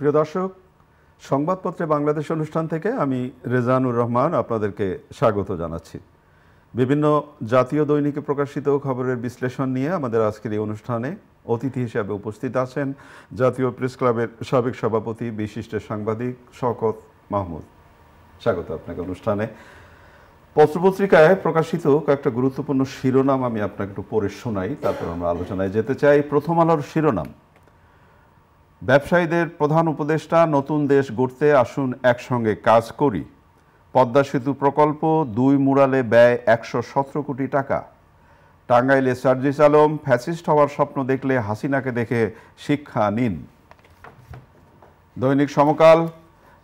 প্রিয় দর্শক, সংবাদপত্রে বাংলাদেশ অনুষ্ঠান থেকে আমি রেজানুর রহমান আপনাদেরকে স্বাগত জানাচ্ছি। বিভিন্ন জাতীয় দৈনিকে প্রকাশিত খবরের বিশ্লেষণ নিয়ে আমাদের আজকের এই অনুষ্ঠানে অতিথি হিসেবে উপস্থিত আছেন জাতীয় প্রেস ক্লাবের সাবেক সভাপতি বিশিষ্ট সাংবাদিক শওকত মাহমুদ। স্বাগত আপনাকে অনুষ্ঠানে। পত্রপত্রিকায় প্রকাশিত কয়েকটা গুরুত্বপূর্ণ শিরোনাম আমি আপনাকে একটু পড়ে শোনাই, তারপর আমরা আলোচনায় যেতে চাই। প্রথম আলোর শিরোনাম: ব্যবসায়ীদের প্রধান উপদেষ্টা, নতুন দেশ গড়তে আসুন একসঙ্গে কাজ করি। পদ্মা সেতু প্রকল্প 2 মুরালে ব্যয় 117 কোটি টাকা। টাঙ্গাইলে সার্জিস আলম, ফ্যাসিস্ট হওয়ার স্বপ্ন দেখলে হাসিনাকে দেখে শিক্ষা নিন। দৈনিক সমকাল: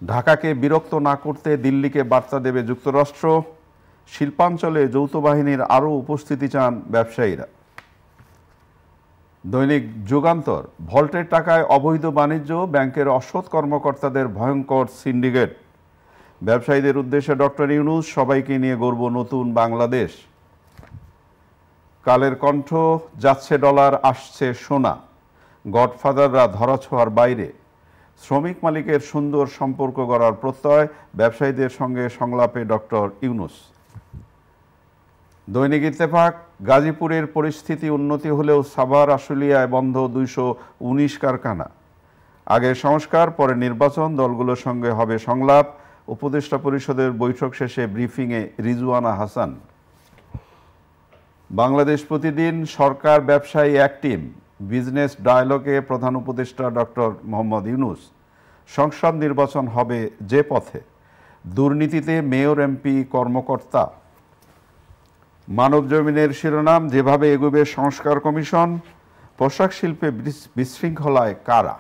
ঢাকাকে বিরক্ত না করতে দিল্লিকে বার্তা দেবে যুক্তরাষ্ট্র। শিল্পাঞ্চলে যৌথ বাহিনীর আরও উপস্থিতি চান ব্যবসায়ীরা। দৈনিক যুগান্তর: ভল্টের টাকায় অবৈধ বাণিজ্য, ব্যাংকের অসৎ কর্মকর্তাদের ভয়ঙ্কর সিন্ডিকেট। ব্যবসায়ীদের উদ্দেশ্যে ডক্টর ইউনূস, সবাইকে নিয়ে গড়ব নতুন বাংলাদেশ। কালের কণ্ঠ: যাচ্ছে ডলার, আসছে সোনা, গডফাদাররা ধরাছোঁয়ার বাইরে। শ্রমিক মালিকের সুন্দর সম্পর্ক গড়ার প্রত্যয়, ব্যবসায়ীদের সঙ্গে সংলাপে ডক্টর ইউনূস। দৈনিক ইত্তেফাক: গাজীপুরের পরিস্থিতি উন্নতি হলেও সাভার আশুলিয়ায় বন্ধ 219 কারখানা। আগে সংস্কার, পরে নির্বাচন, দলগুলোর সঙ্গে হবে সংলাপ। উপদেষ্টা পরিষদের বৈঠক শেষে ব্রিফিংয়ে রিজওয়ানা হাসান। বাংলাদেশ প্রতিদিন: সরকার ব্যবসায়ী এক টিম, বিজনেস ডায়ালগে প্রধান উপদেষ্টা ডক্টর মোহাম্মদ ইউনূস। সংসদ নির্বাচন হবে যে পথে, দুর্নীতিতে মেয়র এমপি কর্মকর্তা। মানব জমিনের শিরোনাম: যেভাবে এগোবে সংস্কার কমিশন, পোশাক শিল্পে বিশৃঙ্খলায় কারা।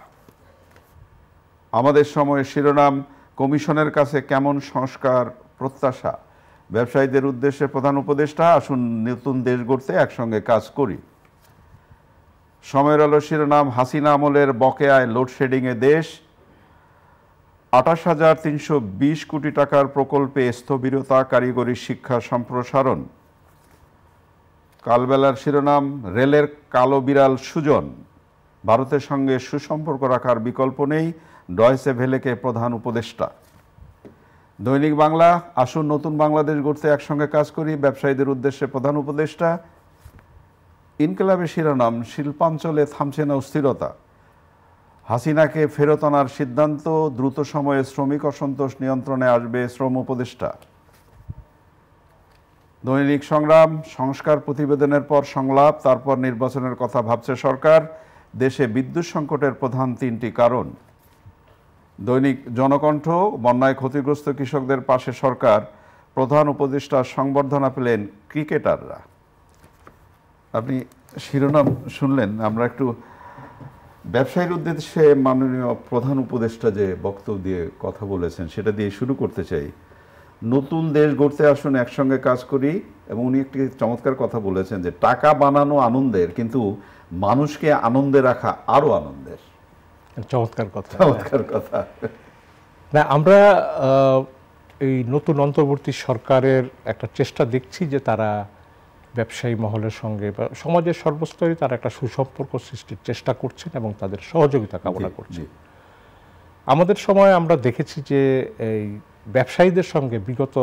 আমাদের সময়ের শিরোনাম: কমিশনের কাছে কেমন সংস্কার প্রত্যাশা। ব্যবসায়ীদের উদ্দেশ্যে প্রধান উপদেষ্টা, আসুন নতুন দেশ গড়তে একসঙ্গে কাজ করি। সময়ের আলো শিরোনাম: হাসিনা আমলের বকেয়ায় লোডশেডিংয়ে দেশ। 28,320 কোটি টাকার প্রকল্পে স্থবিরতা, কারিগরি শিক্ষা সম্প্রসারণ। কালবেলার শিরোনাম: রেলের কালো বিড়াল সুজন, ভারতের সঙ্গে সুসম্পর্ক রাখার বিকল্প নেই, ডয়েচে ভেলেকে প্রধান উপদেষ্টা। দৈনিক বাংলা: আসুন নতুন বাংলাদেশ গড়তে একসঙ্গে কাজ করি, ব্যবসায়ীদের উদ্দেশ্যে প্রধান উপদেষ্টা। ইনকিলাবের শিরোনাম: শিল্পাঞ্চলে থামছে না অস্থিরতা, হাসিনাকে ফেরত আনার সিদ্ধান্ত, দ্রুত সময়ে শ্রমিক অসন্তোষ নিয়ন্ত্রণে আসবে শ্রম উপদেষ্টা। দৈনিক সংগ্রাম: সংস্কার প্রতিবেদনের পর সংলাপ, তারপর নির্বাচনের কথা ভাবছে সরকার, দেশে বিদ্যুৎ সংকটের প্রধান 3টি কারণ। দৈনিক জনকণ্ঠ: বন্যায় ক্ষতিগ্রস্ত কৃষকদের পাশে সরকার, প্রধান উপদেষ্টার সংবর্ধনা পেলেন ক্রিকেটাররা। আপনি শিরোনাম শুনলেন, আমরা একটু ব্যবসায়ীর উদ্দেশ্যে মাননীয় প্রধান উপদেষ্টা যে বক্তব্য দিয়ে কথা বলেছেন সেটা দিয়ে শুরু করতে চাই। নতুন দেশ গড়তে আসুন একসঙ্গে কাজ করি, এবং উনি একটি চমৎকার কথা বলেছেন যে টাকা বানানো আনন্দের, কিন্তু মানুষকে আনন্দে রাখা আরো আনন্দের। চমৎকার কথা, চমৎকার কথা। না, আমরা এই নতুন অন্তর্বর্তী সরকারের একটা চেষ্টা দেখছি যে তারা ব্যবসায়ী মহলের সঙ্গে বা সমাজের সর্বস্তরে তারা একটা সুসম্পর্ক সৃষ্টির চেষ্টা করছেন এবং তাদের সহযোগিতা কামনা করছেন। আমাদের সময় আমরা দেখেছি যে এই ব্যবসায়ীদের সঙ্গে বিগত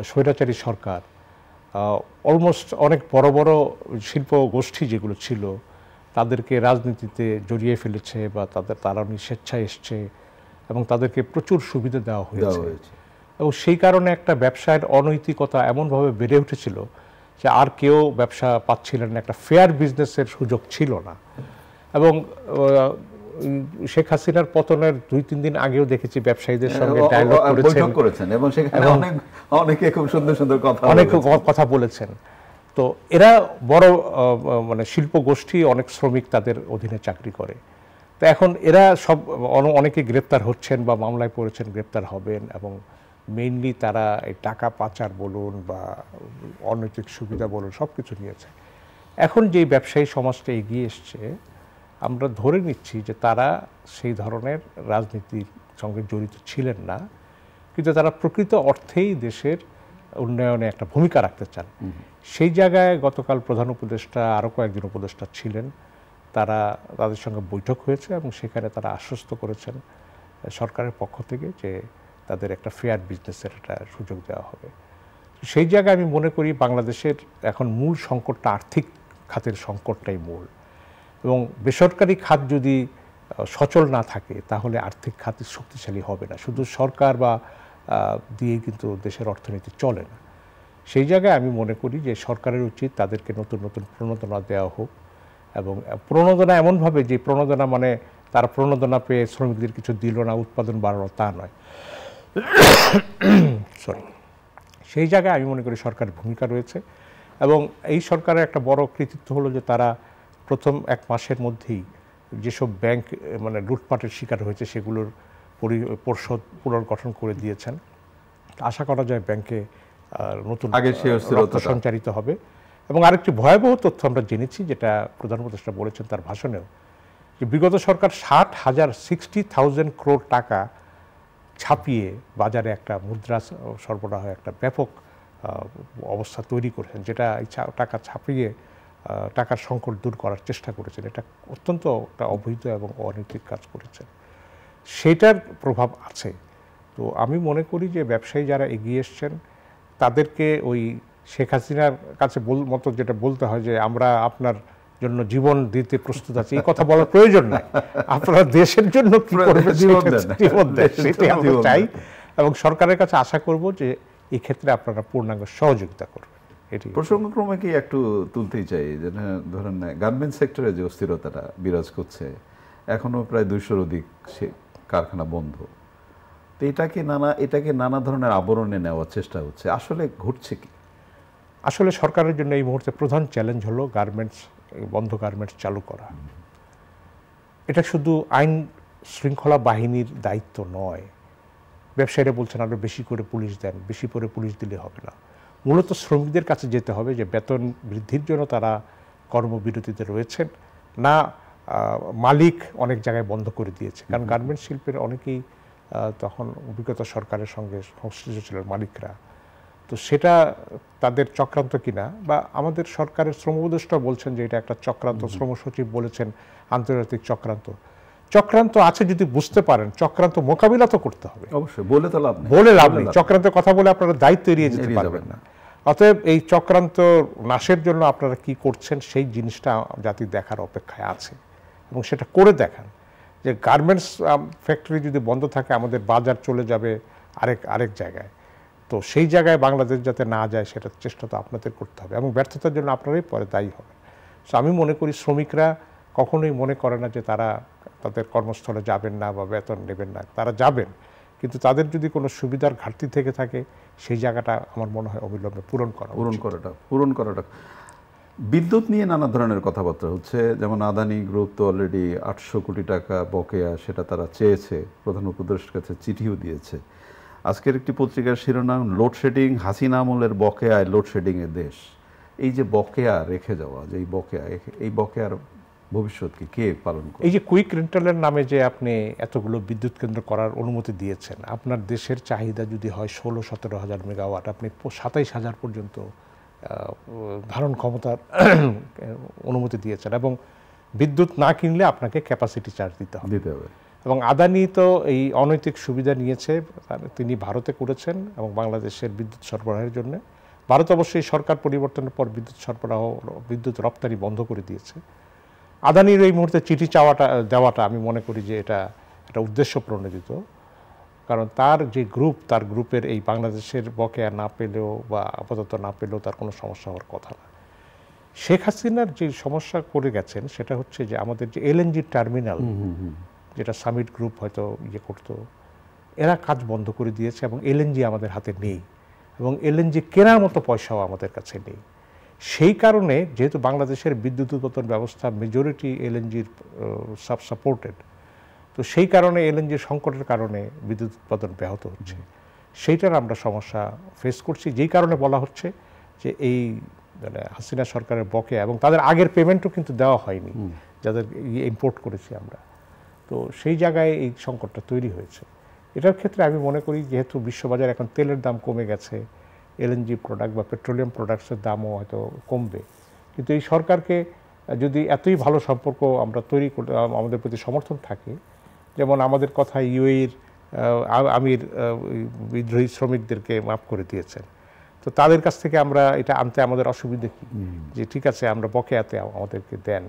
স্বৈরাচারী সরকার অলমোস্ট অনেক বড় বড় শিল্প গোষ্ঠী যেগুলো ছিল তাদেরকে রাজনীতিতে জড়িয়ে ফেলেছে, বা তারা স্বেচ্ছায় এসছে এবং তাদেরকে প্রচুর সুবিধা দেওয়া হয়েছে। এবং সেই কারণে একটা ব্যবসায়ের অনৈতিকতা এমনভাবে বেড়ে উঠেছিল যে আর কেউ ব্যবসা পাচ্ছিলেন না, একটা ফেয়ার বিজনেসের সুযোগ ছিল না। এবং শেখ হাসিনার পতনের 2-3 দিন আগেও দেখেছি ব্যবসায়ীদের সঙ্গে ডায়ালগ করেছেন এবং সেখানে অনেকে খুব সুন্দর সুন্দর কথা বলেছেন। তো এরা বড় মানে শিল্প গোষ্ঠী, অনেক শ্রমিক তাদের অধীনে চাকরি করে। তো এখন এরা সব অনেকে গ্রেপ্তার হচ্ছেন বা মামলায় পড়েছেন, গ্রেপ্তার হবেন, এবং মেইনলি তারা এই টাকা পাচার বলুন বা অনৈতিক সুবিধা বলুন সব কিছু নিয়েছে। এখন যে ব্যবসায়ী সমাজটা এগিয়ে এসছে, আমরা ধরে নিচ্ছি যে তারা সেই ধরনের রাজনীতির সঙ্গে জড়িত ছিলেন না, কিন্তু তারা প্রকৃত অর্থেই দেশের উন্নয়নে একটা ভূমিকা রাখতে চান। সেই জায়গায় গতকাল প্রধান উপদেষ্টা, আরও কয়েকজন উপদেষ্টা ছিলেন, তাদের সঙ্গে বৈঠক হয়েছে এবং সেখানে তারা আশ্বস্ত করেছেন সরকারের পক্ষ থেকে যে তাদের একটা ফেয়ার বিজনেসের একটা সুযোগ দেওয়া হবে। সেই জায়গায় আমি মনে করি বাংলাদেশের এখন মূল সংকটটা আর্থিক খাতের সংকটটাই মূল, এবং বেসরকারি খাত যদি সচল না থাকে তাহলে আর্থিক খাত শক্তিশালী হবে না। শুধু সরকার বা দিয়ে কিন্তু দেশের অর্থনীতি চলে না। সেই জায়গায় আমি মনে করি যে সরকারের উচিত তাদেরকে নতুন নতুন প্রণোদনা দেওয়া হোক, এবং প্রণোদনা এমনভাবে যে প্রণোদনা মানে তারা প্রণোদনা পেয়ে শ্রমিকদের কিছু দিল না, উৎপাদন বাড়ানো, তা নয়। সরি, সেই জায়গায় আমি মনে করি সরকারের ভূমিকা রয়েছে, এবং এই সরকারের একটা বড় কৃতিত্ব হলো যে তারা প্রথম 1 মাসের মধ্যেই যেসব ব্যাংক মানে লুটপাটের শিকার হয়েছে সেগুলোর পরিশোধ পুনর্গঠন করে দিয়েছেন। আশা করা যায় ব্যাংকে নতুন রক্ত সঞ্চারিত হবে। এবং আরেকটি ভয়াবহ তথ্য আমরা জেনেছি, যেটা প্রধান উপদেষ্টা বলেছেন তার ভাষণেও, যে বিগত সরকার 60,000 crore টাকা ছাপিয়ে বাজারে একটা মুদ্রা সরবরাহ একটা ব্যাপক অবস্থা তৈরি করেছেন, যেটা এই টাকা ছাপিয়ে টাকার সংকট দূর করার চেষ্টা করেছেন। এটা অত্যন্ত একটা অবৈধ এবং অনৈতিক কাজ করেছেন, সেটার প্রভাব আছে। তো আমি মনে করি যে ব্যবসায়ী যারা এগিয়ে এসছেন তাদেরকে ওই শেখ হাসিনার কাছে মতো যেটা বলতে হয় যে আমরা আপনার জন্য জীবন দিতে প্রস্তুত আছি, এই কথা বলার প্রয়োজন নাই। আপনারা দেশের জন্য কি করবেন জীবন দেন, সেটাই আমরা চাই, এবং সরকারের কাছে আশা করব যে এই ক্ষেত্রে আপনারা পূর্ণাঙ্গ সহযোগিতা করবেন। এটি প্রসঙ্গক্রমে কি একটু তুলতেই চাই যে ধরেন গার্মেন্টস সেক্টরে যে অস্থিরতাটা বিরাজ করছে, এখনো প্রায় 200-র অধিক কারখানা বন্ধ। তো এটাকে নানা ধরনের আবরণে নেওয়ার চেষ্টা হচ্ছে, আসলে ঘটছে কি? আসলে সরকারের জন্য এই মুহূর্তে প্রধান চ্যালেঞ্জ হলো বন্ধ গার্মেন্টস চালু করা। এটা শুধু আইন শৃঙ্খলা বাহিনীর দায়িত্ব নয়। ব্যবসায়ীরা বলছেন আরও বেশি করে পুলিশ দেন, বেশি করে পুলিশ দিলে হবে না। মূলত শ্রমিকদের কাছে যেতে হবে যে বেতন বৃদ্ধির জন্য তারা কর্মবিরতিতে রয়েছেন না, মালিক অনেক জায়গায় বন্ধ করে দিয়েছে। কারণ গার্মেন্টস শিল্পের অনেকেই তখন বিগত সরকারের সঙ্গে সংশ্লিষ্ট ছিলেন মালিকরা। তো সেটা তাদের চক্রান্ত কিনা, বা আমাদের সরকারের শ্রম উপদেষ্টা বলছেন যে এটা একটা চক্রান্ত, শ্রম সচিব বলেছেন আন্তর্জাতিক চক্রান্ত আছে। যদি বুঝতে পারেন চক্রান্ত মোকাবিলা তো করতে হবে, অবশ্যই বলে লাভ নেই। চক্রান্তের কথা বলে আপনারা দায়িত্ব এড়িয়ে যেতে পারবেন না। অতএব এই চক্রান্ত নাশের জন্য আপনারা কি করছেন সেই জিনিসটা জাতি দেখার অপেক্ষায় আছে, এবং সেটা করে দেখান। যে গার্মেন্টস ফ্যাক্টরি যদি বন্ধ থাকে আমাদের বাজার চলে যাবে আরেক জায়গায়। তো সেই জায়গায় বাংলাদেশ যাতে না যায় সেটার চেষ্টা তো আপনাদের করতে হবে, এবং ব্যর্থতার জন্য আপনারাই পরে দায়ী হবেন। সো আমি মনে করি শ্রমিকরা কখনোই মনে করে না যে তারা তাদের কর্মস্থলে যাবেন না বা বেতন নেবেন না, তারা যাবেন, কিন্তু তাদের যদি কোনো সুবিধার ঘাটতি থেকে থাকে সেই জায়গাটা আমার মনে হয় অবিলম্বে পূরণ করাটা। বিদ্যুৎ নিয়ে নানা ধরনের কথাবার্তা হচ্ছে, যেমন আদানি গ্রুপ তো অলরেডি 800 কোটি টাকা বকেয়া, সেটা তারা চেয়েছে, প্রধান উপদেষ্টার কাছে চিঠিও দিয়েছে। আজকের একটি পত্রিকার শিরোনাম লোডশেডিং, হাসিনা আমলের বকেয়ায় লোডশেডিংয়ের দেশ। এই যে বকেয়া রেখে যাওয়া, যে এই বকেয়ার ভবিষ্যৎ কি কে পালন করে? এই যে কুইক রেন্টালের নামে যে আপনি এতগুলো বিদ্যুৎ কেন্দ্র করার অনুমতি দিয়েছেন, আপনার দেশের চাহিদা যদি হয় 16-17 হাজার মেগাওয়াট, আপনি 27,000 পর্যন্ত ধারণ ক্ষমতার অনুমতি দিয়েছেন, এবং বিদ্যুৎ না কিনলে আপনাকে ক্যাপাসিটি চার্জ দিতে হবে। এবং আদানি তো এই অনৈতিক সুবিধা নিয়েছে, তিনি ভারতে করেছেন এবং বাংলাদেশের বিদ্যুৎ সরবরাহের জন্য। ভারত অবশ্যই সরকার পরিবর্তনের পর বিদ্যুৎ রপ্তানি বন্ধ করে দিয়েছে। আদানির এই মুহূর্তে চিঠি দেওয়াটা আমি মনে করি যে এটা একটা উদ্দেশ্য প্রণোদিত, কারণ তার যে তার গ্রুপের এই বাংলাদেশের বকেয়া না পেলেও বা আপাতত না পেলেও তার কোনো সমস্যা হওয়ার কথা না। শেখ হাসিনার যে সমস্যা করে গেছেন সেটা হচ্ছে যে আমাদের যে এলএনজি টার্মিনাল, যেটা সামিট গ্রুপ হয়তো করতো, এরা কাজ বন্ধ করে দিয়েছে, এবং এলএনজি আমাদের হাতে নেই, এবং এলএনজি কেনার মতো পয়সাও আমাদের কাছে নেই। সেই কারণে যেহেতু বাংলাদেশের বিদ্যুৎ উৎপাদন ব্যবস্থা মেজরিটি এলএনজির সাপোর্টেড, তো সেই কারণে এলএনজির সংকটের কারণে বিদ্যুৎ উৎপাদন ব্যাহত হচ্ছে। সেইটার আমরা সমস্যা ফেস করছি, যেই কারণে বলা হচ্ছে যে এই মানে হাসিনা সরকারের বকেয়া, এবং তাদের আগের পেমেন্টও কিন্তু দেওয়া হয়নি যাদের ইম্পোর্ট করেছি আমরা। তো সেই জায়গায় এই সংকটটা তৈরি হয়েছে। এটার ক্ষেত্রে আমি মনে করি যেহেতু বিশ্ববাজারে এখন তেলের দাম কমে গেছে, এলএনজি প্রোডাক্ট বা পেট্রোলিয়াম প্রোডাক্টসের দামও হয়তো কমবে, কিন্তু এই সরকারকে যদি এতই ভালো সম্পর্ক আমরা তৈরি করতে আমাদের প্রতি সমর্থন থাকে, যেমন আমাদের কথা ইউএইর আমির বিদ্রোহী শ্রমিকদেরকে মাফ করে দিয়েছেন। তো তাদের কাছ থেকে আমরা এটা আনতে আমাদের অসুবিধা কি, যে ঠিক আছে আমরা বকেয়াতে আমাদেরকে দেন।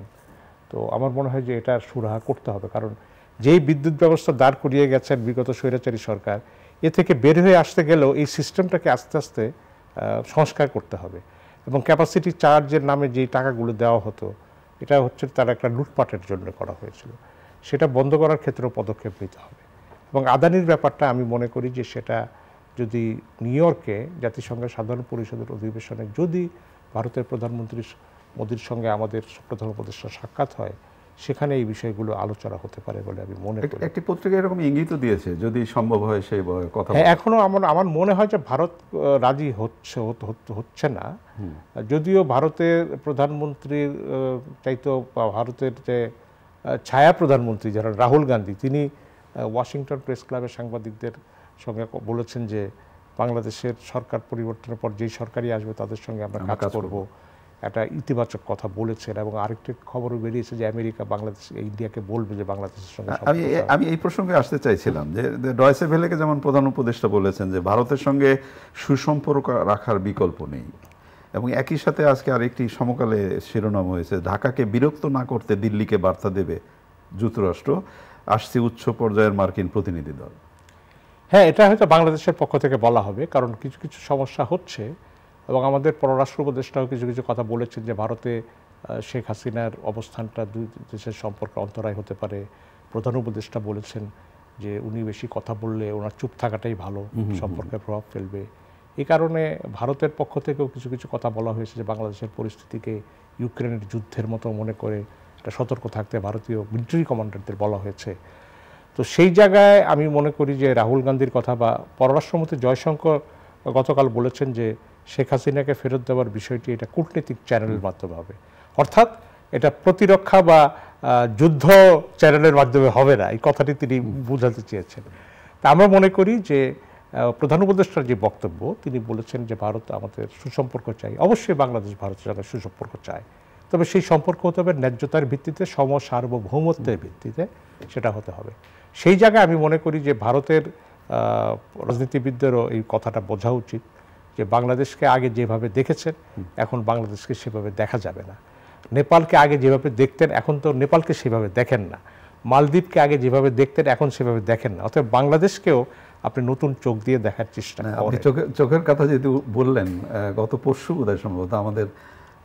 তো আমার মনে হয় যে এটা সুরাহা করতে হবে, কারণ যেই বিদ্যুৎ ব্যবস্থা দাঁড় করিয়ে গেছেন বিগত স্বৈরাচারী সরকার, এ থেকে বের হয়ে আসতে গেলেও এই সিস্টেমটাকে আস্তে আস্তে সংস্কার করতে হবে। এবং ক্যাপাসিটি চার্জের নামে যেই টাকাগুলো দেওয়া হতো, এটা হচ্ছে তার একটা লুটপাটের জন্য করা হয়েছিল, সেটা বন্ধ করার ক্ষেত্রেও পদক্ষেপ নিতে হবে। এবং আদানির ব্যাপারটা আমি মনে করি যে সেটা যদি নিউ ইয়র্কে জাতিসংঘের সাধারণ পরিষদের অধিবেশনে যদি ভারতের প্রধানমন্ত্রী মোদির সঙ্গে আমাদের প্রধান উপদেষ্টা সাক্ষাৎ হয়, সেখানে এই বিষয়গুলো আলোচনা হতে পারে বলে আমি মনে করি। একটি পত্রিকা এরকম ইঙ্গিত দিয়েছে যদি সম্ভব হয় সেই কথা। হ্যাঁ, এখনো আমার মনে হয় যে ভারত রাজি হচ্ছে না। যদিও ভারতের প্রধানমন্ত্রীর চাইতো ভারতের যে ছায়া প্রধানমন্ত্রী যারা রাহুল গান্ধী, তিনি ওয়াশিংটন প্রেস ক্লাবের সাংবাদিকদের সঙ্গে বলেছেন যে বাংলাদেশের সরকার পরিবর্তনের পর যেই সরকারই আসবে তাদের সঙ্গে আমরা কাজ করব, একটা ইতিবাচক কথা বলেছেন। এবং আরেকটি খবরও বেরিয়েছে যে আমেরিকা বাংলাদেশ ইন্ডিয়াকে বলবে যে বাংলাদেশের সঙ্গে। আমি এই প্রসঙ্গে আসতে চাইছিলাম যে ডয়েচে ভেলেকে যেমন প্রধান উপদেষ্টা বলেছেন যে ভারতের সঙ্গে সুসম্পর্ক রাখার বিকল্প নেই, এবং একই সাথে আজকে আরেকটি সমকালে শিরোনাম হয়েছে, ঢাকাকে বিরক্ত না করতে দিল্লিকে বার্তা দেবে যুক্তরাষ্ট্র, আসছে উচ্চ পর্যায়ের মার্কিন প্রতিনিধি দল। হ্যাঁ, এটা হয়তো বাংলাদেশের পক্ষ থেকে বলা হবে, কারণ কিছু কিছু সমস্যা হচ্ছে। এবং আমাদের পররাষ্ট্র উপদেষ্টাও কিছু কিছু কথা বলেছেন যে ভারতে শেখ হাসিনার অবস্থানটা দুই দেশের সম্পর্কে অন্তরায় হতে পারে। প্রধান উপদেষ্টা বলেছেন যে উনি বেশি কথা বললে ওনার চুপ থাকাটাই ভালো, সম্পর্কে প্রভাব ফেলবে। এই কারণে ভারতের পক্ষ থেকেও কিছু কিছু কথা বলা হয়েছে যে বাংলাদেশের পরিস্থিতিকে ইউক্রেনের যুদ্ধের মতো মনে করে একটা সতর্ক থাকতে ভারতীয় মিলিটারি কমান্ডারদের বলা হয়েছে। তো সেই জায়গায় আমি মনে করি যে রাহুল গান্ধীর কথা বা পররাষ্ট্রমন্ত্রী জয়শঙ্কর গতকাল বলেছেন যে শেখ হাসিনাকে ফেরত দেওয়ার বিষয়টি এটা কূটনীতিক চ্যানেলের মাধ্যমে হবে, অর্থাৎ এটা প্রতিরক্ষা বা যুদ্ধ চ্যানেলের মাধ্যমে হবে না, এই কথাটি তিনি বোঝাতে চেয়েছেন। তা আমরা মনে করি যে প্রধান উপদেষ্টার যে বক্তব্য, তিনি বলেছেন যে ভারত আমাদের সুসম্পর্ক চাই, অবশ্যই বাংলাদেশ ভারতের সঙ্গে সুসম্পর্ক চায়, তবে সেই সম্পর্ক হতে হবে ন্যায্যতার ভিত্তিতে, সার্বভৌমত্বের ভিত্তিতে সেটা হতে হবে। সেই জায়গায় আমি মনে করি যে ভারতের রাজনীতিবিদদেরও এই কথাটা বোঝা উচিত যে বাংলাদেশকে আগে যেভাবে দেখেছেন এখন বাংলাদেশকে সেভাবে দেখা যাবে না। নেপালকে আগে যেভাবে দেখতেন এখন তো নেপালকে সেভাবে দেখেন না। মালদ্বীপকে আগে যেভাবে দেখতেন এখন সেভাবে দেখেন না। অতএব বাংলাদেশকেও আপনি নতুন চোখ দিয়ে দেখার চেষ্টা করেন। চোখের কথা যেহেতু বললেন, গত পরশু বোধহয় সম্ভবত আমাদের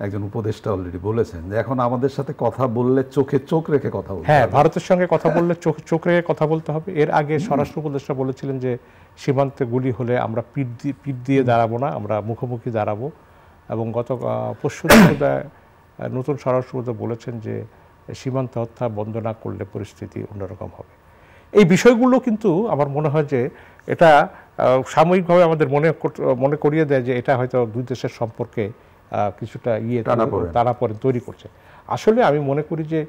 একজন উপদেষ্টা অলরেডি বলেছেন যে এখন আমাদের সাথে কথা বললে চোখে চোখ রেখে কথা বলতে হবে। হ্যাঁ, ভারতের সঙ্গে কথা বললে চোখ রেখে কথা বলতে হবে। এর আগে স্বরাষ্ট্র উপদেষ্টা বলেছিলেন যে সীমান্তে গুলি হলে আমরা পিঠ দিয়ে দাঁড়াবো না, আমরা মুখোমুখি দাঁড়াবো। এবং গত পরশু নতুন স্বরাষ্ট্র উপদেষ্টা বলেছেন যে সীমান্ত হত্যা বন্ধ না করলে পরিস্থিতি অন্যরকম হবে। এই বিষয়গুলো কিন্তু আমার মনে হয় যে এটা সাময়িকভাবে আমাদের মনে করিয়ে দেয় যে এটা হয়তো দুই দেশের সম্পর্কে কিছুটা টানাপোড়েন তৈরি করছে। আসলে আমি মনে করি যে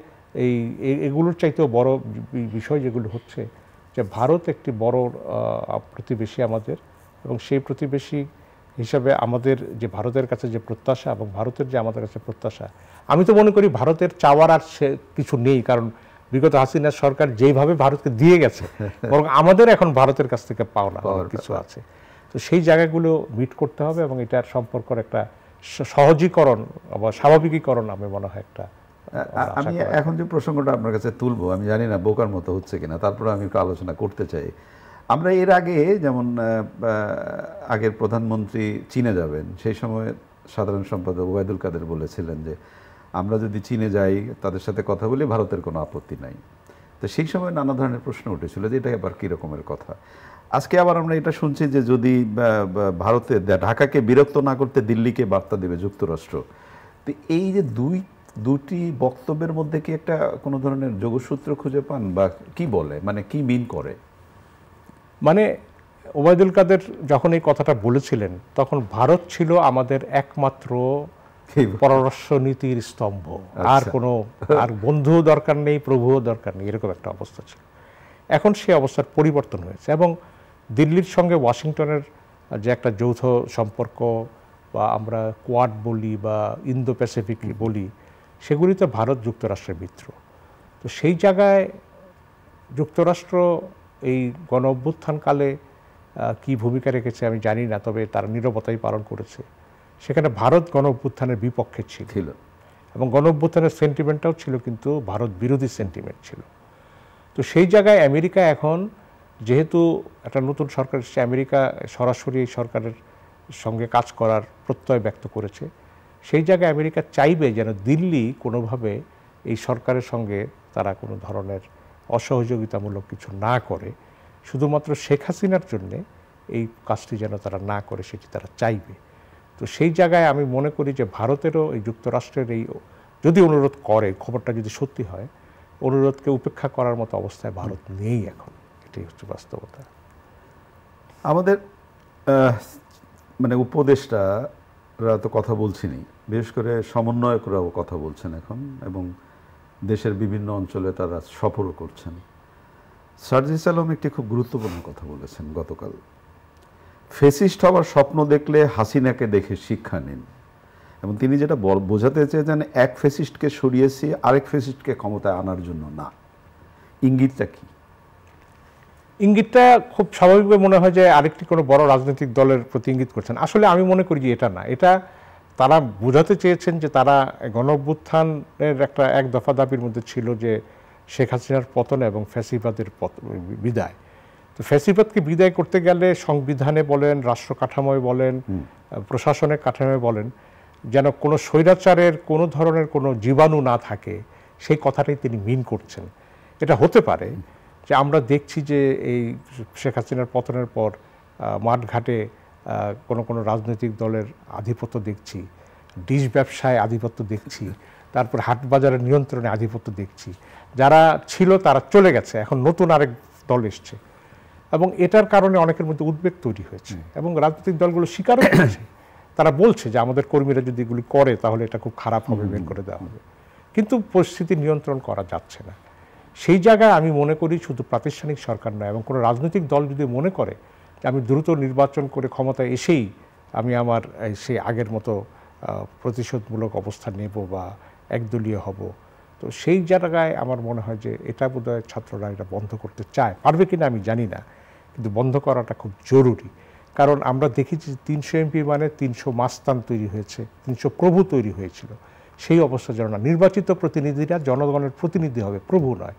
এগুলোর চাইতেও বড় বিষয় যেগুলো হচ্ছে যে ভারত একটি বড় প্রতিবেশী আমাদের, এবং সেই প্রতিবেশী হিসাবে আমাদের যে ভারতের কাছে যে প্রত্যাশা এবং ভারতের যে আমাদের কাছে প্রত্যাশা, আমি তো মনে করি ভারতের চাওয়ার আর কিছু নেই, কারণ বিগত হাসিনা সরকার যেইভাবে ভারতকে দিয়ে গেছে, বরং আমাদের এখন ভারতের কাছ থেকে পাওনা কিছু আছে। তো সেই জায়গাগুলো মিট করতে হবে এবং এটার সম্পর্কের একটা সহজীকরণ বা স্বাভাবিকীকরণ আমি মনে হয় একটা। আমি এখন যে প্রসঙ্গটা আপনার কাছে তুলবো, আমি জানি না বোকার মতো হচ্ছে কিনা, তারপরে আমি একটু আলোচনা করতে চাই। আমরা এর আগে যেমন আগের প্রধানমন্ত্রী চীনে যাবেন, সেই সময় সাধারণ সম্পাদক ওবায়দুল কাদের বলেছিলেন যে আমরা যদি চীনে যাই তাদের সাথে কথা বলি ভারতের কোনো আপত্তি নাই। তো সেই সময় নানা ধরনের প্রশ্ন উঠেছিল যে এটা আবার কী রকমের কথা। আজকে আবার আমরা এটা শুনছি যে যদি ভারতে ঢাকাকে বিরক্ত না করতে দিল্লিকে বার্তা দেবে যুক্তরাষ্ট্র। তো এই যে দুটি বক্তব্যের মধ্যে কি একটা কোনো ধরনের যোগসূত্র খুঁজে পান, বা কি বলে, মানে কি মিন করে? মানে ওবায়দুল কাদের যখন এই কথাটা বলেছিলেন তখন ভারত ছিল আমাদের একমাত্র পররাষ্ট্র নীতির স্তম্ভ, আর কোনো আর বন্ধুও দরকার নেই, প্রভুও দরকার নেই, এরকম একটা অবস্থা ছিল। এখন সেই অবস্থার পরিবর্তন হয়েছে এবং দিল্লির সঙ্গে ওয়াশিংটনের যে একটা যৌথ সম্পর্ক বা আমরা কোয়াড বলি বা ইন্দো প্যাসিফিক বলি, সেগুলিতে ভারত যুক্তরাষ্ট্রের মিত্র। তো সেই জায়গায় যুক্তরাষ্ট্র এই গণ অভ্যুত্থানকালে কি ভূমিকা রেখেছে আমি জানি না, তবে তারা নীরবতাই পালন করেছে। সেখানে ভারত গণ অভ্যুত্থানের বিপক্ষে ছিল এবং গণ অভ্যুত্থানের সেন্টিমেন্টটাও ছিল কিন্তু ভারত বিরোধী সেন্টিমেন্ট ছিল। তো সেই জায়গায় আমেরিকা এখন যেহেতু একটা নতুন সরকার এসেছে, আমেরিকা সরাসরি এই সরকারের সঙ্গে কাজ করার প্রত্যয় ব্যক্ত করেছে। সেই জায়গায় আমেরিকা চাইবে যেন দিল্লি কোনোভাবে এই সরকারের সঙ্গে তারা কোনো ধরনের অসহযোগিতামূলক কিছু না করে, শুধুমাত্র শেখ হাসিনার জন্যে এই কাজটি যেন তারা না করে সেটি তারা চাইবে। তো সেই জায়গায় আমি মনে করি যে ভারতেরও এই যুক্তরাষ্ট্রের এই যদি অনুরোধ করে, খবরটা যদি সত্যি হয়, অনুরোধকে উপেক্ষা করার মতো অবস্থায় ভারত নেই এখন। এটাই হচ্ছে বাস্তবতা। আমাদের মানে উপদেষ্টারা তো কথা বলছেনই, বিশেষ করে সমন্বয়করাও কথা বলছেন এখন, এবং দেশের বিভিন্ন অঞ্চলে তারা সফরও করছেন। সার্জিস আলম একটি খুব গুরুত্বপূর্ণ কথা বলেছেন গতকাল। ফেসিস্ট হওয়ার স্বপ্ন দেখলে হাসিনাকে দেখে শিক্ষা নিন। এবং তিনি যেটা বোঝাতে চেয়েছেন, এক ফেসিস্টকে সরিয়েছি আরেক ফেসিস্টকে ক্ষমতায় আনার জন্য না। ইঙ্গিতটা কি? ইঙ্গিতটা খুব স্বাভাবিকভাবে মনে হয় যে আরেকটি কোনো বড় রাজনৈতিক দলের প্রতি ইঙ্গিত করছেন। আসলে আমি মনে করি যে এটা না, এটা তারা বোঝাতে চেয়েছেন যে তারা গণ অভ্যুত্থানের একটা এক দফা দাবির মধ্যে ছিল যে শেখ হাসিনার পতন এবং ফ্যাসিবাদের বিদায়। তো ফ্যাসিবাদকে বিদায় করতে গেলে সংবিধানে বলেন, রাষ্ট্র কাঠামোয় বলেন, প্রশাসনের কাঠামোয় বলেন, যেন কোনো স্বৈরাচারের কোনো ধরনের কোনো জীবাণু না থাকে, সেই কথাটাই তিনি মিন করছেন। এটা হতে পারে যে আমরা দেখছি যে এই শেখ হাসিনার পতনের পর মাঠঘাটে কোনো রাজনৈতিক দলের আধিপত্য দেখছি, ডিশ ব্যবসায় আধিপত্য দেখছি, তারপর হাট বাজারের নিয়ন্ত্রণে আধিপত্য দেখছি। যারা ছিল তারা চলে গেছে, এখন নতুন আরেক দল এসছে, এবং এটার কারণে অনেকের মধ্যে উদ্বেগ তৈরি হয়েছে এবং রাজনৈতিক দলগুলো স্বীকারও করেছে। তারা বলছে যে আমাদের কর্মীরা যদি এগুলি করে তাহলে এটা খুব খারাপ হবে, বের করে দেওয়া হবে। কিন্তু পরিস্থিতি নিয়ন্ত্রণ করা যাচ্ছে না। সেই জায়গায় আমি মনে করি শুধু প্রাতিষ্ঠানিক সরকার নয়, এবং কোনো রাজনৈতিক দল যদি মনে করে যে আমি দ্রুত নির্বাচন করে ক্ষমতায় এসেই আমি আমার সেই আগের মতো প্রতিশোধমূলক অবস্থান নেব বা একদলীয় হব, তো সেই জায়গায় আমার মনে হয় যে এটা বোধহয় ছাত্ররা এটা বন্ধ করতে চায়। পারবে কিনা আমি জানি না, কিন্তু বন্ধ করাটা খুব জরুরি। কারণ আমরা দেখেছি 300 এমপি মানে 300 মাস্তান তৈরি হয়েছে, 300 প্রভু তৈরি হয়েছিল। সেই অবস্থা যেন না, নির্বাচিত প্রতিনিধিরা জনগণের প্রতিনিধি হবে, প্রভু নয়।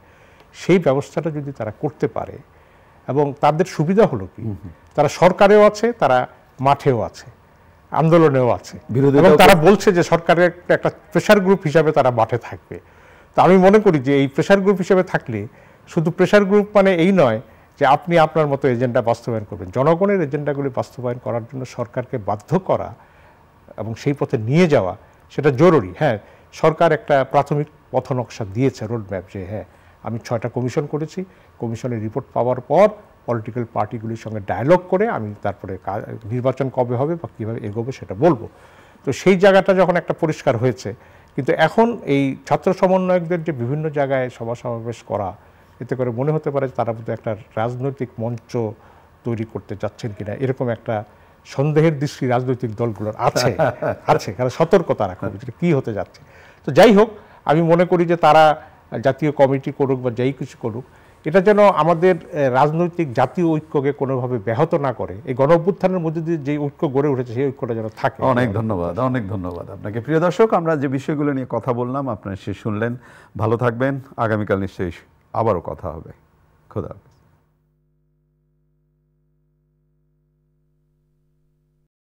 সেই ব্যবস্থাটা যদি তারা করতে পারে, এবং তাদের সুবিধা হলো কি, তারা সরকারেও আছে, তারা মাঠেও আছে, আন্দোলনেও আছে, এবং তারা বলছে যে সরকারের একটা প্রেশার গ্রুপ হিসাবে তারা মাঠে থাকবে। তো আমি মনে করি যে এই প্রেশার গ্রুপ হিসেবে থাকলে, শুধু প্রেশার গ্রুপ মানে এই নয় যে আপনি আপনার মতো এজেন্ডা বাস্তবায়ন করবেন। জনগণের এজেন্ডাগুলি বাস্তবায়ন করার জন্য সরকারকে বাধ্য করা এবং সেই পথে নিয়ে যাওয়া, সেটা জরুরি। হ্যাঁ, সরকার একটা প্রাথমিক পথনকশা দিয়েছে, রোডম্যাপ, যে হ্যাঁ আমি 6টা কমিশন করেছি, কমিশনের রিপোর্ট পাওয়ার পর পলিটিক্যাল পার্টিগুলির সঙ্গে ডায়ালগ করে আমি তারপরে নির্বাচন কবে হবে বা কীভাবে এগোবে সেটা বলবো। তো সেই জায়গাটা যখন একটা পরিষ্কার হয়েছে, কিন্তু এখন এই ছাত্র সমন্বয়কদের যে বিভিন্ন জায়গায় সভা সমাবেশ করা, এতে করে মনে হতে পারে তারা বোধহয় একটা রাজনৈতিক মঞ্চ তৈরি করতে যাচ্ছেন কিনা, এরকম একটা সন্দেহের দৃষ্টি রাজনৈতিক দলগুলোর আছে আছে কারণ সতর্কতা রাখা উচিত কী হতে যাচ্ছে। তো যাই হোক, আমি মনে করি যে তারা জাতীয় কমিটি করুক বা যাই কিছু করুক, এটা যেন আমাদের রাজনৈতিক জাতীয় ঐক্যকে কোনোভাবে ব্যাহত না করে। এই গণ অভ্যুত্থানের মধ্যে দিয়ে যে ঐক্য গড়ে উঠেছে সেই ঐক্যটা যেন থাকে। অনেক ধন্যবাদ, অনেক ধন্যবাদ আপনাকে। প্রিয় দর্শক, আমরা যে বিষয়গুলো নিয়ে কথা বললাম আপনারা সে শুনলেন। ভালো থাকবেন, আগামীকাল নিশ্চয়ই আবারও কথা হবে। খোদা হাফেজ।